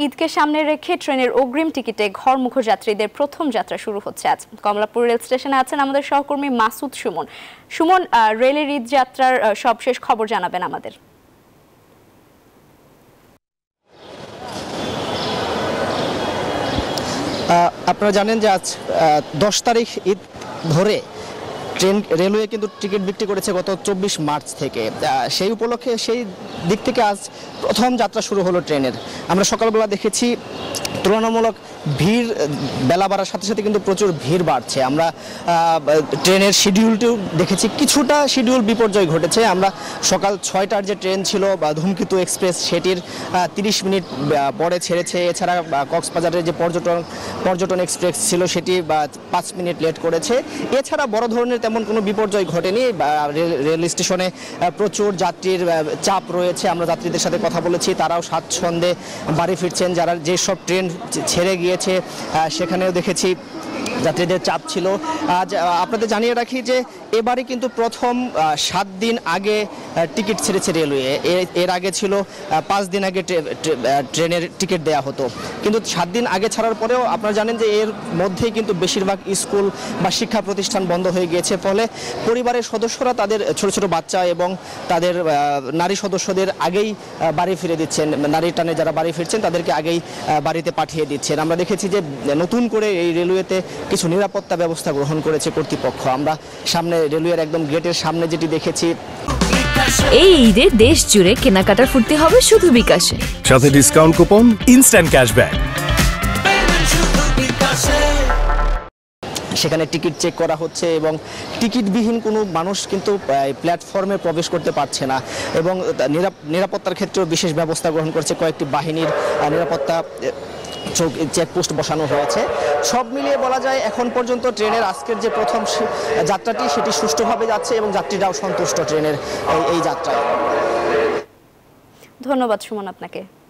ঈদকে সামনে রেখে ট্রেনের অগ্রিম টিকিটে ঘরমুখ যাত্রীদের প্রথম যাত্রা শুরু হচ্ছে আজ। কমলাপুর রেল স্টেশনে আছেন আমাদের সহকর্মী মাসুদ সুমন। সুমন, রেলের ঈদ যাত্রার সবশেষ খবর জানাবেন আমাদের। আপনারা জানেন যে আজ 10 তারিখ ঈদ ধরে রেলওয়ে কিন্তু টিকিট বিক্রি করেছে গত 24 মার্চ থেকে। সেই উপলক্ষে সেই দিক থেকে আজ প্রথম যাত্রা শুরু হলো ট্রেনের। আমরা সকালবেলা দেখেছি তুলনামূলক ভিড় বেলা বাড়ার সাথে সাথে কিন্তু প্রচুর ভিড় বাড়ছে। আমরা ট্রেনের শিডিউলটিও দেখেছি, কিছুটা শিডিউল বিপর্যয় ঘটেছে। আমরা সকাল 6টার যে ট্রেন ছিল বা ধূমকেতু এক্সপ্রেস, সেটির 30 মিনিট পরে ছেড়েছে। এছাড়া কক্সবাজারের যে পর্যটন এক্সপ্রেস ছিল সেটি 5 মিনিট লেট করেছে। এছাড়া বড় ধরনের তেমন কোনো বিপর্যয় ঘটেনি। রেল স্টেশনে প্রচুর যাত্রীর চাপ রয়েছে। আমরা যাত্রীদের সাথে কথা বলেছি, তারাও স্বাচ্ছন্দ্যে বাড়ি ফিরছেন। যারা যেসব ট্রেন ছেড়ে গিয়েছে সেখানেও দেখেছি যাত্রীদের চাপ ছিল। আজ আপনাদের জানিয়ে রাখি যে এবারে কিন্তু প্রথম 7 দিন আগে টিকিট ছেড়েছে রেলওয়ে। এর আগে ছিল 5 দিন আগে ট্রেনের টিকিট দেওয়া হতো, কিন্তু 7 দিন আগে ছাড়ার পরেও আপনারা জানেন যে এর মধ্যেই কিন্তু বেশিরভাগ স্কুল বা শিক্ষা প্রতিষ্ঠান বন্ধ হয়ে গিয়েছে। ফলে পরিবারের সদস্যরা তাদের ছোট ছোট বাচ্চা এবং তাদের নারী সদস্যদের আগেই বাড়ি ফিরে দিচ্ছেন। নারী টানে যারা বাড়ি ফিরছেন তাদেরকে আগেই বাড়িতে পাঠিয়ে দিচ্ছেন। আমরা দেখেছি যে নতুন করে এই রেলওয়েতে কিছু নিরাপত্তা ব্যবস্থা গ্রহণ করেছে কর্তৃপক্ষ। আমরা সামনে রেলওয়ের একদম গেটের সামনে যেটি দেখেছি। এই ঈদে দেশ জুড়ে কেনাকাটার ফুর্তি হবে শুধু বিকাশে, সাথে ডিসকাউন্ট কুপন, ইনস্ট্যান্ট ক্যাশব্যাক। সেখানে টিকিট চেক করা হচ্ছে এবং টিকিটবিহীন কোনো মানুষ কিন্তু প্ল্যাটফর্মে প্রবেশ করতে পারছে না। এবং নিরাপত্তার ক্ষেত্রেও বিশেষ ব্যবস্থা গ্রহণ করছে কয়েকটি বাহিনীর নিরাপত্তা চেকপোস্ট বসানো হয়েছে। সব মিলিয়ে বলা যায় এখন পর্যন্ত ট্রেনের আজকের যে প্রথম যাত্রাটি সেটি সুষ্ঠুভাবে যাচ্ছে এবং যাত্রীরাও সন্তুষ্ট ট্রেনের এই যাত্রায়। ধন্যবাদ সুমন আপনাকে।